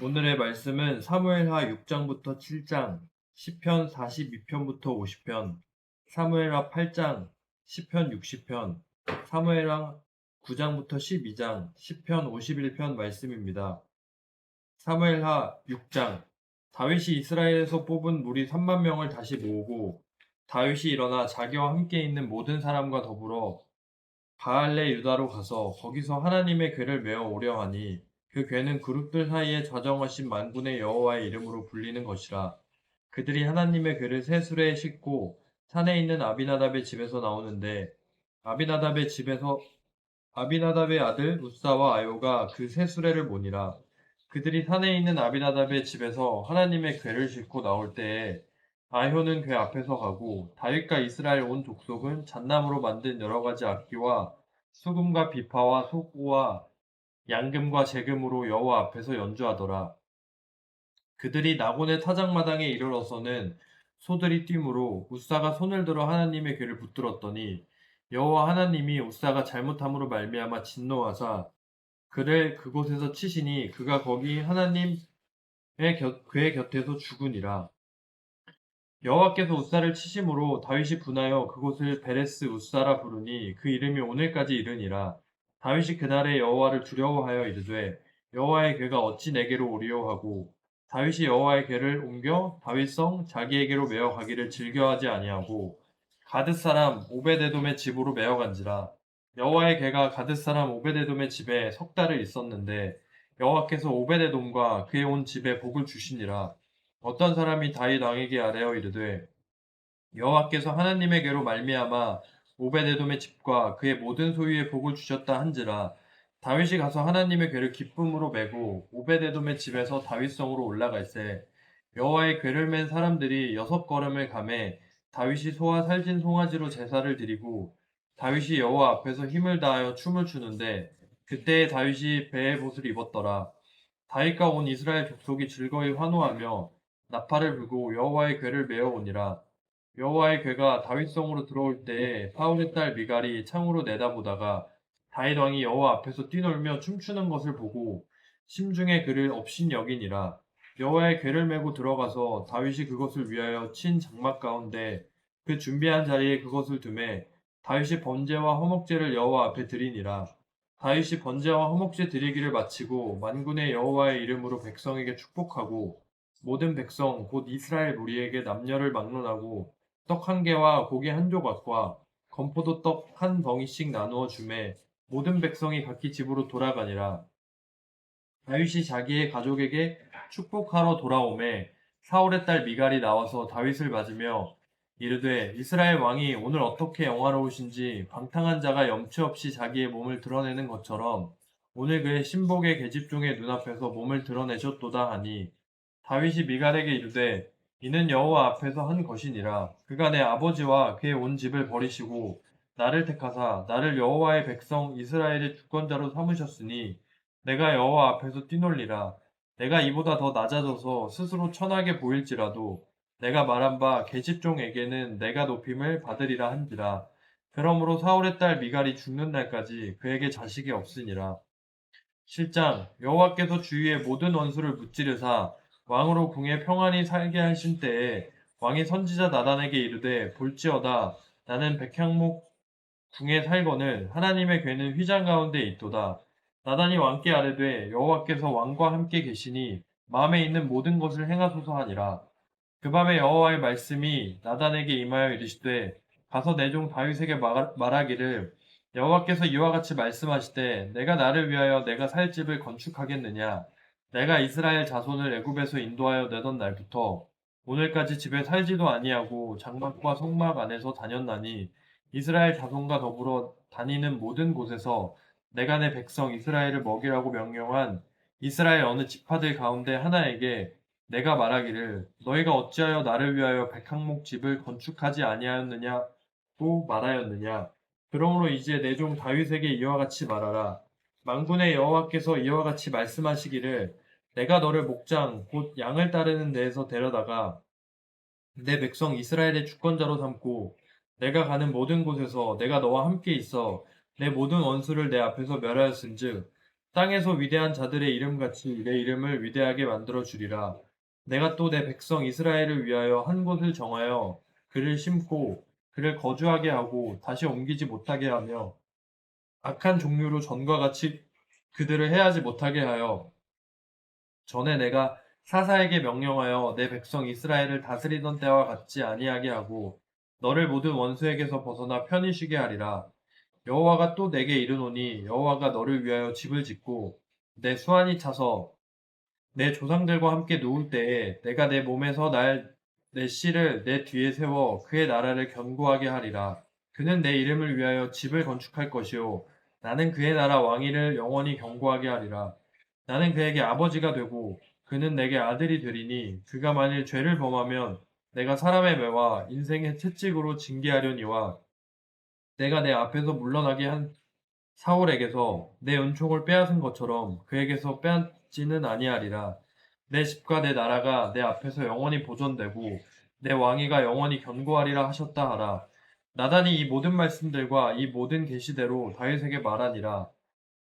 오늘의 말씀은 사무엘하 6장부터 7장, 시편 42편부터 50편, 사무엘하 8장, 시편 60편, 사무엘하 9장부터 12장, 시편 51편 말씀입니다. 사무엘하 6장. 다윗이 이스라엘에서 뽑은 무리 3만 명을 다시 모으고 다윗이 일어나 자기와 함께 있는 모든 사람과 더불어 바알레 유다로 가서 거기서 하나님의 궤를 메어 오려 하니 그 궤는 그룹들 사이에 좌정하신 만군의 여호와의 이름으로 불리는 것이라. 그들이 하나님의 궤를 새 수레에 싣고 산에 있는 아비나답의 집에서 나오는데 아비나답의 집에서 아비나답의 아들 우사와 아요가 그 새 수레를 모니라. 그들이 산에 있는 아비나답의 집에서 하나님의 궤를 싣고 나올 때에 아효는 궤 앞에서 가고 다윗과 이스라엘 온 족속은 잣나무로 만든 여러 가지 악기와 수금과 비파와 소구와 양금과 재금으로 여호와 앞에서 연주하더라. 그들이 나곤의 타작마당에 이르러서는 소들이 뛰므로 우사가 손을 들어 하나님의 궤를 붙들었더니 여호와 하나님이 우사가 잘못함으로 말미암아 진노하사 그를 그곳에서 치시니 그가 거기 하나님의 궤 곁에서 죽으니라. 여호와께서 우사를 치심으로 다윗이 분하여 그곳을 베레스 우사라 부르니 그 이름이 오늘까지 이르니라. 다윗이 그날에 여호와를 두려워하여 이르되 여호와의 궤가 어찌 내게로 오리요 하고 다윗이 여호와의 궤를 옮겨 다윗성 자기에게로 메어 가기를 즐겨하지 아니하고 가드 사람 오베데돔의 집으로 메어 간지라. 여호와의 궤가 가드 사람 오베데돔의 집에 석 달을 있었는데 여호와께서 오베데돔과 그의 온 집에 복을 주시니라. 어떤 사람이 다윗 왕에게 아뢰어 이르되 여호와께서 하나님의 궤로 말미암아 오베데돔의 집과 그의 모든 소유에 복을 주셨다 한지라. 다윗이 가서 하나님의 궤를 기쁨으로 메고 오베데돔의 집에서 다윗성으로 올라갈새 여호와의 궤를 맨 사람들이 6걸음을 가매 다윗이 소와 살진 송아지로 제사를 드리고 다윗이 여호와 앞에서 힘을 다하여 춤을 추는데 그때에 다윗이 배의 옷을 입었더라. 다윗과 온 이스라엘 족속이 즐거이 환호하며 나팔을 불고 여호와의 궤를 메어 오니라. 여호와의 궤가 다윗성으로 들어올 때에 사울의 딸 미갈이 창으로 내다보다가 다윗 왕이 여호와 앞에서 뛰놀며 춤추는 것을 보고 심중에 그를 업신여기니라. 여호와의 궤를 메고 들어가서 다윗이 그것을 위하여 친 장막 가운데 그 준비한 자리에 그것을 두매 다윗이 번제와 허목제를 여호와 앞에 드리니라. 다윗이 번제와 허목제 드리기를 마치고 만군의 여호와의 이름으로 백성에게 축복하고 모든 백성 곧 이스라엘 무리에게 남녀를 막론하고 떡 한 개와 고기 한 조각과 건포도 떡 한 덩이씩 나누어 주매 모든 백성이 각기 집으로 돌아가니라. 다윗이 자기의 가족에게 축복하러 돌아오매 사울의 딸 미갈이 나와서 다윗을 맞으며 이르되 이스라엘 왕이 오늘 어떻게 영화로우신지 방탕한 자가 염치 없이 자기의 몸을 드러내는 것처럼 오늘 그의 신복의 계집종의 눈앞에서 몸을 드러내셨도다 하니 다윗이 미갈에게 이르되 이는 여호와 앞에서 한 것이니라. 그가 내 아버지와 그의 온 집을 버리시고 나를 택하사 나를 여호와의 백성 이스라엘의 주권자로 삼으셨으니 내가 여호와 앞에서 뛰놀리라. 내가 이보다 더 낮아져서 스스로 천하게 보일지라도 내가 말한 바 계집종에게는 내가 높임을 받으리라 한지라. 그러므로 사울의 딸 미갈이 죽는 날까지 그에게 자식이 없으니라. 7장. 여호와께서 주위의 모든 원수를 무찌르사 왕으로 궁에 평안히 살게 하신 때에 왕이 선지자 나단에게 이르되 볼지어다 나는 백향목 궁에 살거늘 하나님의 궤는 휘장 가운데 있도다. 나단이 왕께 아뢰되 여호와께서 왕과 함께 계시니 마음에 있는 모든 것을 행하소서 하니라. 그 밤에 여호와의 말씀이 나단에게 임하여 이르시되 가서 내 종 다윗에게 말하기를 여호와께서 이와 같이 말씀하시되 내가 나를 위하여 내가 살 집을 건축하겠느냐. 내가 이스라엘 자손을 애굽에서 인도하여 내던 날부터 오늘까지 집에 살지도 아니하고 장막과 성막 안에서 다녔나니 이스라엘 자손과 더불어 다니는 모든 곳에서 내가 내 백성 이스라엘을 먹이라고 명령한 이스라엘 어느 지파들 가운데 하나에게 내가 말하기를 너희가 어찌하여 나를 위하여 백항목 집을 건축하지 아니하였느냐고 말하였느냐. 그러므로 이제 내 종 다윗에게 이와 같이 말하라. 만군의 여호와께서 이와 같이 말씀하시기를 내가 너를 목장 곧 양을 따르는 데에서 데려다가 내 백성 이스라엘의 주권자로 삼고 내가 가는 모든 곳에서 내가 너와 함께 있어 내 모든 원수를 내 앞에서 멸하였은즉 땅에서 위대한 자들의 이름같이 내 이름을 위대하게 만들어 주리라. 내가 또 내 백성 이스라엘을 위하여 한 곳을 정하여 그를 심고 그를 거주하게 하고 다시 옮기지 못하게 하며 악한 종류로 전과 같이 그들을 해하지 못하게 하여 전에 내가 사사에게 명령하여 내 백성 이스라엘을 다스리던 때와 같지 아니하게 하고 너를 모든 원수에게서 벗어나 편히 쉬게 하리라. 여호와가 또 내게 이르노니 여호와가 너를 위하여 집을 짓고 내 수완이 차서 내 조상들과 함께 누울 때에 내가 내 몸에서 내 씨를 내 뒤에 세워 그의 나라를 견고하게 하리라. 그는 내 이름을 위하여 집을 건축할 것이요 나는 그의 나라 왕위를 영원히 견고하게 하리라. 나는 그에게 아버지가 되고 그는 내게 아들이 되리니 그가 만일 죄를 범하면 내가 사람의 매와 인생의 채찍으로 징계하려니와 내가 내 앞에서 물러나게 한 사울에게서 내 은총을 빼앗은 것처럼 그에게서 빼앗지는 아니하리라. 내 집과 내 나라가 내 앞에서 영원히 보존되고 내 왕위가 영원히 견고하리라 하셨다 하라. 나단이 이 모든 말씀들과 이 모든 계시대로 다윗에게 말하니라.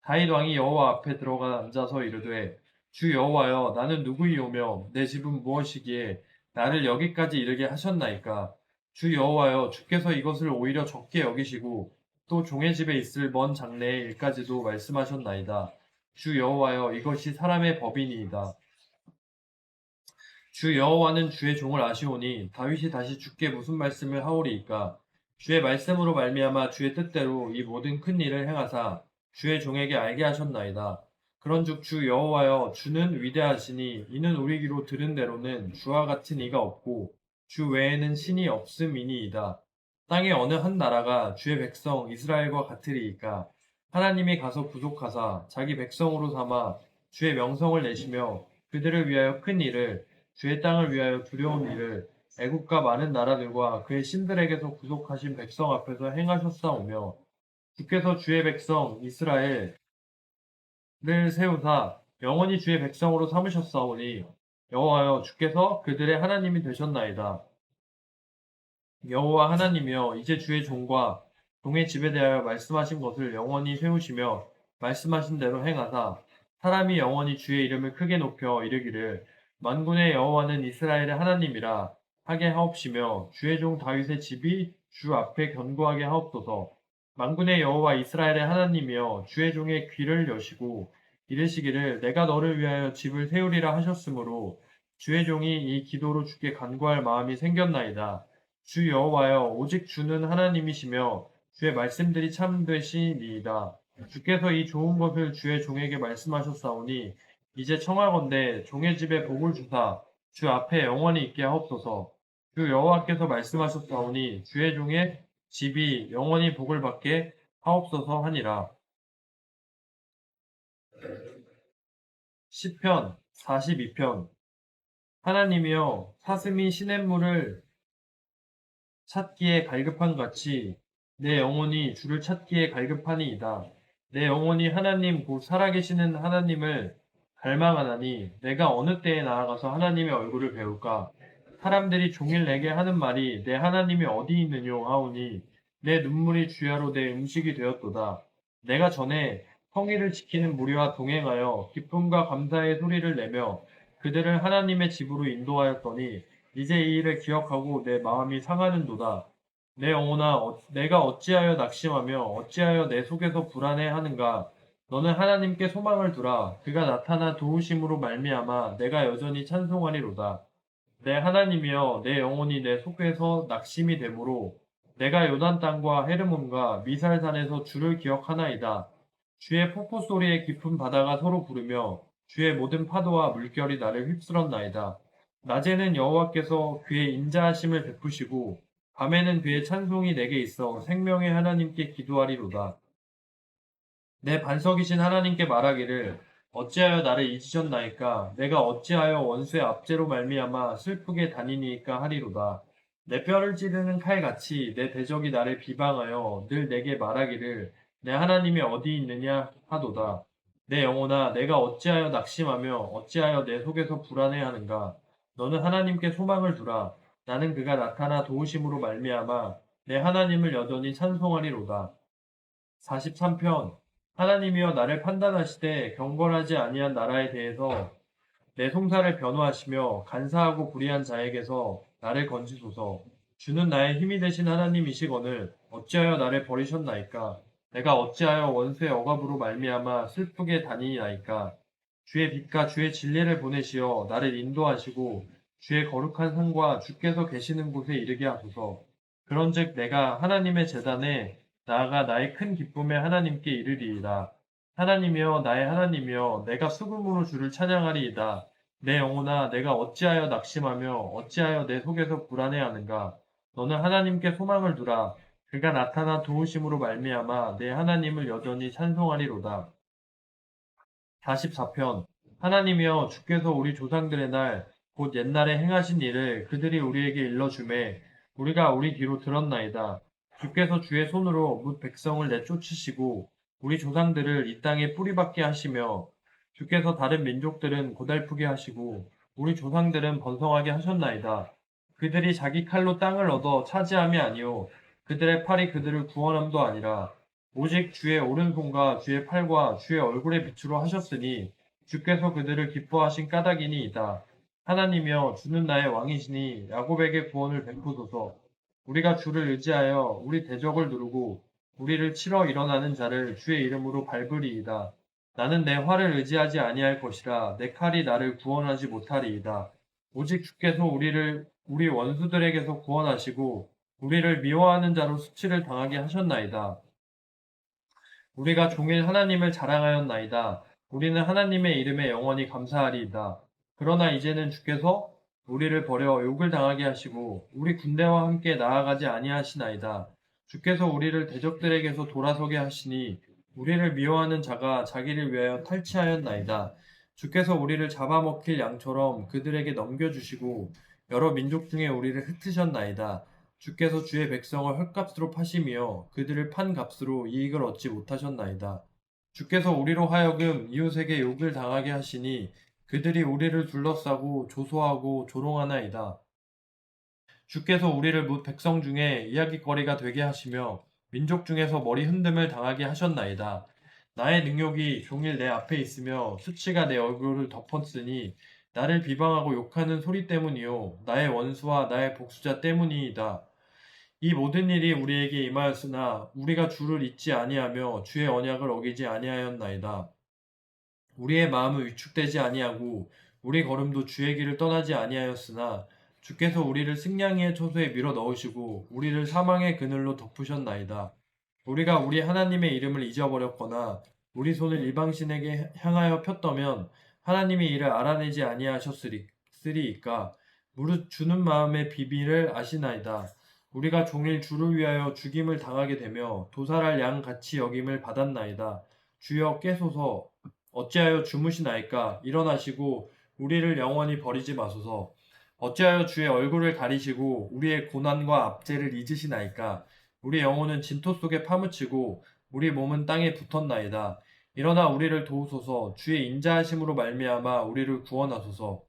다윗 왕이 여호와 앞에 들어가 앉아서 이르되 주 여호와여 나는 누구이오며 내 집은 무엇이기에 나를 여기까지 이르게 하셨나이까. 주 여호와여 주께서 이것을 오히려 적게 여기시고 또 종의 집에 있을 먼 장래의 일까지도 말씀하셨나이다. 주 여호와여 이것이 사람의 법이니이다. 주 여호와는 주의 종을 아시오니 다윗이 다시 주께 무슨 말씀을 하오리이까. 주의 말씀으로 말미암아 주의 뜻대로 이 모든 큰 일을 행하사 주의 종에게 알게 하셨나이다. 그런즉 주 여호와여 주는 위대하시니 이는 우리 귀로 들은 대로는 주와 같은 이가 없고 주 외에는 신이 없음이니이다. 땅의 어느 한 나라가 주의 백성 이스라엘과 같으리이까. 하나님이 가서 구속하사 자기 백성으로 삼아 주의 명성을 내시며 그들을 위하여 큰 일을 주의 땅을 위하여 두려운 일을 애국과 많은 나라들과 그의 신들에게서 구속하신 백성 앞에서 행하셨사오며 주께서 주의 백성 이스라엘을 세우사 영원히 주의 백성으로 삼으셨사오니 여호와여 주께서 그들의 하나님이 되셨나이다. 여호와 하나님이여 이제 주의 종과 종의 집에 대하여 말씀하신 것을 영원히 세우시며 말씀하신 대로 행하사 사람이 영원히 주의 이름을 크게 높여 이르기를 만군의 여호와는 이스라엘의 하나님이라 하게 하옵시며 주의 종 다윗의 집이 주 앞에 견고하게 하옵소서. 만군의 여호와 이스라엘의 하나님이여 주의 종의 귀를 여시고 이르시기를 내가 너를 위하여 집을 세우리라 하셨으므로 주의 종이 이 기도로 주께 간구할 마음이 생겼나이다. 주 여호와여 오직 주는 하나님이시며 주의 말씀들이 참되시니이다. 주께서 이 좋은 것을 주의 종에게 말씀하셨사오니 이제 청하건대 종의 집에 복을 주사 주 앞에 영원히 있게 하옵소서. 주 여호와께서 말씀하셨사오니 주의 종의 집이 영원히 복을 받게 하옵소서 하니라. 시편 42편. 하나님이여 사슴이 시냇물을 찾기에 갈급한 같이 내 영혼이 주를 찾기에 갈급하니이다. 내 영혼이 하나님 곧 살아계시는 하나님을 갈망하나니 내가 어느 때에 나아가서 하나님의 얼굴을 배울까? 사람들이 종일 내게 하는 말이 내 하나님이 어디 있느뇨 하오니 내 눈물이 주야로 내 음식이 되었도다. 내가 전에 성의를 지키는 무리와 동행하여 기쁨과 감사의 소리를 내며 그들을 하나님의 집으로 인도하였더니 이제 이 일을 기억하고 내 마음이 상하는도다. 내 영혼아, 내가 어찌하여 낙심하며 어찌하여 내 속에서 불안해하는가? 너는 하나님께 소망을 두라. 그가 나타나 도우심으로 말미암아 내가 여전히 찬송하리로다. 내 하나님이여, 내 영혼이 내 속에서 낙심이 되므로 내가 요단 땅과 헤르몬과 미살산에서 주를 기억하나이다. 주의 폭포 소리에 깊은 바다가 서로 부르며 주의 모든 파도와 물결이 나를 휩쓸었나이다. 낮에는 여호와께서 그의 인자하심을 베푸시고 밤에는 그의 찬송이 내게 있어 생명의 하나님께 기도하리로다. 내 반석이신 하나님께 말하기를 어찌하여 나를 잊으셨나이까? 내가 어찌하여 원수의 압제로 말미암아 슬프게 다니니까 하리로다. 내 뼈를 찌르는 칼같이 내 대적이 나를 비방하여 늘 내게 말하기를 내 하나님이 어디 있느냐 하도다. 내 영혼아 내가 어찌하여 낙심하며 어찌하여 내 속에서 불안해하는가? 너는 하나님께 소망을 두라. 나는 그가 나타나 도우심으로 말미암아 내 하나님을 여전히 찬송하리로다. 43편. 하나님이여 나를 판단하시되 경건하지 아니한 나라에 대해서 내 송사를 변호하시며 간사하고 불의한 자에게서 나를 건지소서. 주는 나의 힘이 되신 하나님이시거늘 어찌하여 나를 버리셨나이까? 내가 어찌하여 원수의 억압으로 말미암아 슬프게 다니나이까? 주의 빛과 주의 진리를 보내시어 나를 인도하시고 주의 거룩한 상과 주께서 계시는 곳에 이르게 하소서. 그런즉 내가 하나님의 제단에 나아가 나의 큰 기쁨에 하나님께 이르리이다. 하나님이여 나의 하나님이여 내가 수금으로 주를 찬양하리이다. 내 영혼아 내가 어찌하여 낙심하며 어찌하여 내 속에서 불안해하는가. 너는 하나님께 소망을 두라. 그가 나타나 도우심으로 말미암아 내 하나님을 여전히 찬송하리로다. 44편 하나님이여 주께서 우리 조상들의 날 곧 옛날에 행하신 일을 그들이 우리에게 일러주매 우리가 우리 뒤로 들었나이다. 주께서 주의 손으로 뭇 백성을 내쫓으시고 우리 조상들을 이 땅에 뿌리박게 하시며 주께서 다른 민족들은 고달프게 하시고 우리 조상들은 번성하게 하셨나이다. 그들이 자기 칼로 땅을 얻어 차지함이 아니요 그들의 팔이 그들을 구원함도 아니라 오직 주의 오른손과 주의 팔과 주의 얼굴의 빛으로 하셨으니 주께서 그들을 기뻐하신 까닭이니이다. 하나님이여 주는 나의 왕이시니 야곱에게 구원을 베푸소서. 우리가 주를 의지하여 우리 대적을 누르고 우리를 치러 일어나는 자를 주의 이름으로 밟으리이다. 나는 내 활을 의지하지 아니할 것이라 내 칼이 나를 구원하지 못하리이다. 오직 주께서 우리 원수들에게서 구원하시고 우리를 미워하는 자로 수치를 당하게 하셨나이다. 우리가 종일 하나님을 자랑하였나이다. 우리는 하나님의 이름에 영원히 감사하리이다. 그러나 이제는 주께서 우리를 버려 욕을 당하게 하시고 우리 군대와 함께 나아가지 아니하시나이다. 주께서 우리를 대적들에게서 돌아서게 하시니 우리를 미워하는 자가 자기를 위하여 탈취하였나이다. 주께서 우리를 잡아먹힐 양처럼 그들에게 넘겨주시고 여러 민족 중에 우리를 흩으셨나이다. 주께서 주의 백성을 헐값으로 파심이여 그들을 판 값으로 이익을 얻지 못하셨나이다. 주께서 우리로 하여금 이웃에게 욕을 당하게 하시니 그들이 우리를 둘러싸고 조소하고 조롱하나이다. 주께서 우리를 뭇 백성 중에 이야깃거리가 되게 하시며 민족 중에서 머리 흔듦을 당하게 하셨나이다. 나의 능욕이 종일 내 앞에 있으며 수치가 내 얼굴을 덮었으니 나를 비방하고 욕하는 소리 때문이요 나의 원수와 나의 복수자 때문이이다. 이 모든 일이 우리에게 임하였으나 우리가 주를 잊지 아니하며 주의 언약을 어기지 아니하였나이다. 우리의 마음은 위축되지 아니하고 우리 걸음도 주의 길을 떠나지 아니하였으나 주께서 우리를 승냥이의 초소에 밀어 넣으시고 우리를 사망의 그늘로 덮으셨나이다. 우리가 우리 하나님의 이름을 잊어버렸거나 우리 손을 이방신에게 향하여 폈더면 하나님이 이를 알아내지 아니하셨으리이까. 무릇 주는 마음의 비밀을 아시나이다. 우리가 종일 주를 위하여 죽임을 당하게 되며 도살할 양 같이 여김을 받았나이다. 주여 깨소서. 어찌하여 주무시나이까? 일어나시고 우리를 영원히 버리지 마소서. 어찌하여 주의 얼굴을 가리시고 우리의 고난과 압제를 잊으시나이까? 우리 영혼은 진토 속에 파묻히고 우리 몸은 땅에 붙었나이다. 일어나 우리를 도우소서. 주의 인자하심으로 말미암아 우리를 구원하소서.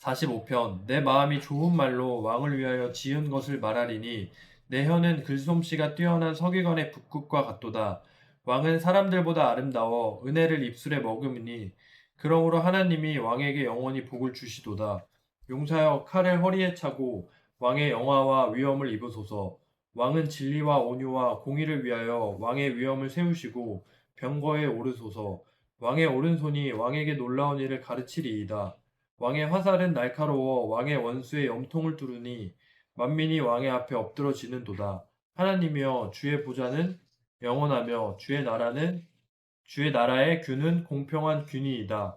45편 내 마음이 좋은 말로 왕을 위하여 지은 것을 말하리니 내 혀는 글솜씨가 뛰어난 서기관의 붓끝과 같도다. 왕은 사람들보다 아름다워 은혜를 입술에 머금으니 그러므로 하나님이 왕에게 영원히 복을 주시도다. 용사여 칼을 허리에 차고 왕의 영화와 위엄을 입으소서. 왕은 진리와 온유와 공의를 위하여 왕의 위엄을 세우시고 병거에 오르소서. 왕의 오른손이 왕에게 놀라운 일을 가르치리이다. 왕의 화살은 날카로워 왕의 원수의 염통을 뚫으니 만민이 왕의 앞에 엎드러지는도다. 하나님이여 주의 보좌는 영원하며 주의 나라의 균은 공평한 균이이다.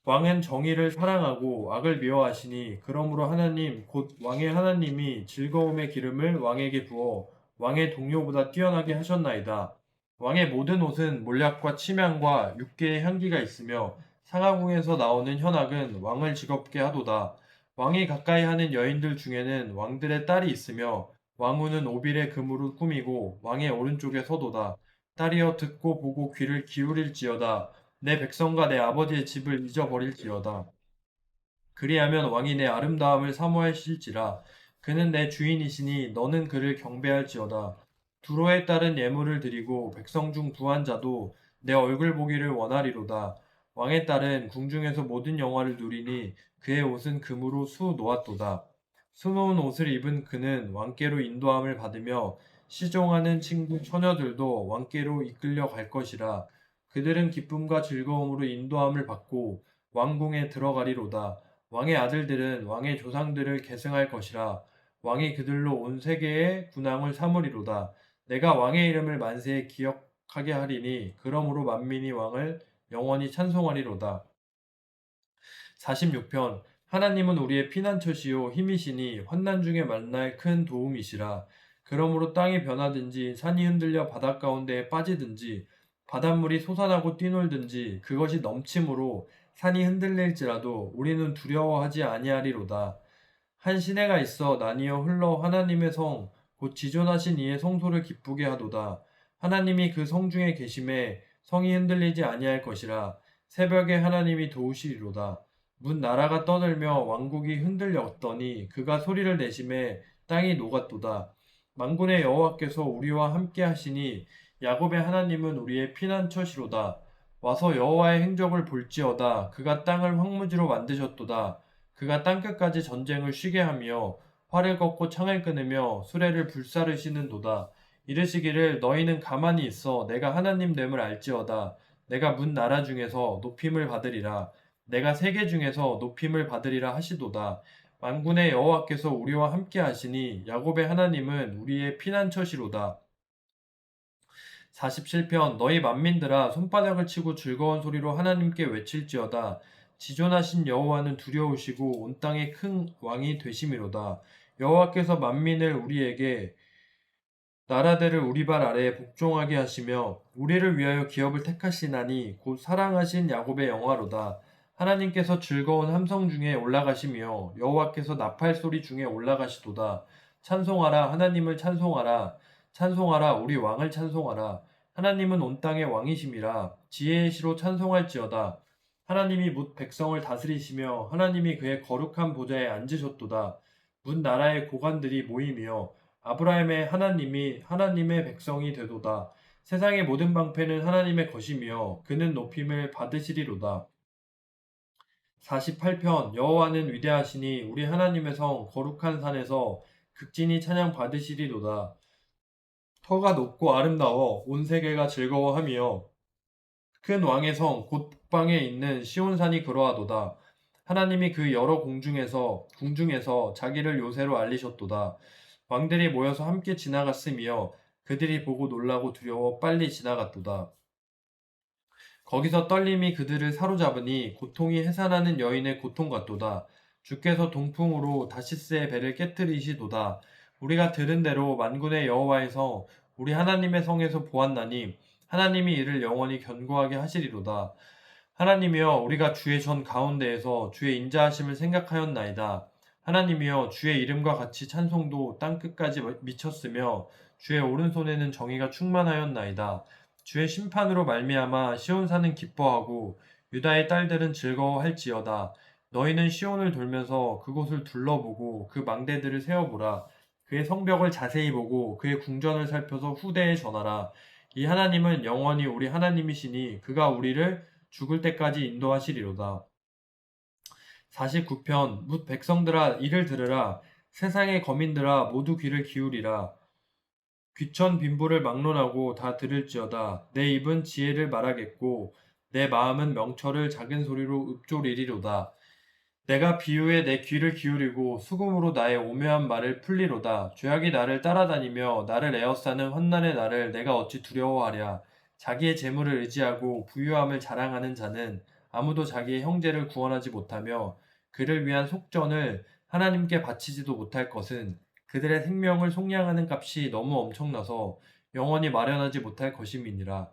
왕은 정의를 사랑하고 악을 미워하시니 그러므로 하나님 곧 왕의 하나님이 즐거움의 기름을 왕에게 부어 왕의 동료보다 뛰어나게 하셨나이다. 왕의 모든 옷은 몰약과 침향과 육개의 향기가 있으며 상하궁에서 나오는 현악은 왕을 즐겁게 하도다. 왕이 가까이 하는 여인들 중에는 왕들의 딸이 있으며 왕후는 오빌의 금으로 꾸미고 왕의 오른쪽에 서도다. 딸이여 듣고 보고 귀를 기울일지어다. 내 백성과 내 아버지의 집을 잊어버릴지어다. 그리하면 왕이 내 아름다움을 사모하실지라. 그는 내 주인이시니 너는 그를 경배할지어다. 두로에 따른 예물을 드리고 백성 중 부한 자도 내 얼굴 보기를 원하리로다. 왕의 딸은 궁중에서 모든 영화를 누리니 그의 옷은 금으로 수 놓았도다. 수놓은 옷을 입은 그는 왕께로 인도함을 받으며 시종하는 친구 처녀들도 왕께로 이끌려 갈 것이라. 그들은 기쁨과 즐거움으로 인도함을 받고 왕궁에 들어가리로다. 왕의 아들들은 왕의 조상들을 계승할 것이라. 왕이 그들로 온 세계의 군왕을 삼으리로다. 내가 왕의 이름을 만세에 기억하게 하리니 그러므로 만민이 왕을 영원히 찬송하리로다. 46편. 하나님은 우리의 피난처시요 힘이시니 환난 중에 만날 큰 도움이시라. 그러므로 땅이 변하든지 산이 흔들려 바닷 가운데에 빠지든지 바닷물이 솟아나고 뛰놀든지 그것이 넘침으로 산이 흔들릴지라도 우리는 두려워하지 아니하리로다. 한 시내가 있어 나뉘어 흘러 하나님의 성 곧 지존하신 이의 성소를 기쁘게 하도다. 하나님이 그 성 중에 계심에 성이 흔들리지 아니할 것이라. 새벽에 하나님이 도우시리로다. 문 나라가 떠들며 왕국이 흔들렸더니 그가 소리를 내심에 땅이 녹았도다. 만군의 여호와께서 우리와 함께 하시니 야곱의 하나님은 우리의 피난처시로다. 와서 여호와의 행적을 볼지어다. 그가 땅을 황무지로 만드셨도다. 그가 땅끝까지 전쟁을 쉬게 하며 활을 꺾고 창을 끊으며 수레를 불사르시는도다. 이르시기를 너희는 가만히 있어 내가 하나님 됨을 알지어다. 내가 문 나라 중에서 높임을 받으리라. 내가 세계 중에서 높임을 받으리라 하시도다. 만군의 여호와께서 우리와 함께 하시니 야곱의 하나님은 우리의 피난처시로다. 47편. 너희 만민들아 손바닥을 치고 즐거운 소리로 하나님께 외칠지어다. 지존하신 여호와는 두려우시고 온 땅의 큰 왕이 되심이로다. 여호와께서 만민을 우리에게 나라들을 우리 발 아래에 복종하게 하시며 우리를 위하여 기업을 택하시나니 곧 사랑하신 야곱의 영화로다. 하나님께서 즐거운 함성 중에 올라가시며 여호와께서 나팔 소리 중에 올라가시도다. 찬송하라 하나님을 찬송하라. 찬송하라 우리 왕을 찬송하라. 하나님은 온 땅의 왕이심이라. 지혜의 시로 찬송할지어다. 하나님이 뭇 백성을 다스리시며 하나님이 그의 거룩한 보좌에 앉으셨도다. 문 나라의 고관들이 모이며 아브라함의 하나님이 하나님의 백성이 되도다. 세상의 모든 방패는 하나님의 것이며 그는 높임을 받으시리로다. 48편. 여호와는 위대하시니 우리 하나님의 성 거룩한 산에서 극진히 찬양 받으시리로다. 터가 높고 아름다워 온 세계가 즐거워하며 큰 왕의 성 곧 북방에 있는 시온산이 그러하도다. 하나님이 그 여러 궁중에서 자기를 요새로 알리셨도다. 왕들이 모여서 함께 지나갔으며 그들이 보고 놀라고 두려워 빨리 지나갔도다. 거기서 떨림이 그들을 사로잡으니 고통이 해산하는 여인의 고통 같도다. 주께서 동풍으로 다시스의 배를 깨뜨리시도다. 우리가 들은 대로 만군의 여호와의 성 우리 하나님의 성에서 보았나니 하나님이 이를 영원히 견고하게 하시리로다. 하나님이여 우리가 주의 전 가운데에서 주의 인자하심을 생각하였나이다. 하나님이여 주의 이름과 같이 찬송도 땅끝까지 미쳤으며 주의 오른손에는 정의가 충만하였나이다. 주의 심판으로 말미암아 시온산은 기뻐하고 유다의 딸들은 즐거워할지어다. 너희는 시온을 돌면서 그곳을 둘러보고 그 망대들을 세어보라. 그의 성벽을 자세히 보고 그의 궁전을 살펴서 후대에 전하라. 이 하나님은 영원히 우리 하나님이시니 그가 우리를 죽을 때까지 인도하시리로다. 49편. 뭇 백성들아 이를 들으라. 세상의 거민들아 모두 귀를 기울이라. 귀천 빈부를 막론하고 다 들을지어다. 내 입은 지혜를 말하겠고 내 마음은 명철을 작은 소리로 읊조리리로다. 내가 비유에 내 귀를 기울이고 수금으로 나의 오묘한 말을 풀리로다. 죄악이 나를 따라다니며 나를 에워싸는 환난의 날을 내가 어찌 두려워하랴. 자기의 재물을 의지하고 부유함을 자랑하는 자는 아무도 자기의 형제를 구원하지 못하며 그를 위한 속전을 하나님께 바치지도 못할 것은 그들의 생명을 속량하는 값이 너무 엄청나서 영원히 마련하지 못할 것임이니라.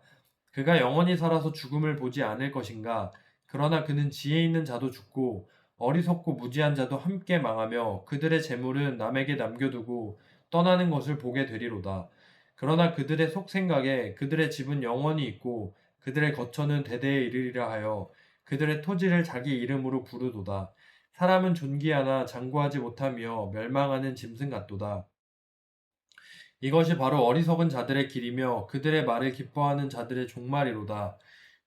그가 영원히 살아서 죽음을 보지 않을 것인가. 그러나 그는 지혜 있는 자도 죽고 어리석고 무지한 자도 함께 망하며 그들의 재물은 남에게 남겨두고 떠나는 것을 보게 되리로다. 그러나 그들의 속생각에 그들의 집은 영원히 있고 그들의 거처는 대대에 이르리라 하여 그들의 토지를 자기 이름으로 부르도다. 사람은 존귀하나 장구하지 못하며 멸망하는 짐승 같도다. 이것이 바로 어리석은 자들의 길이며 그들의 말을 기뻐하는 자들의 종말이로다.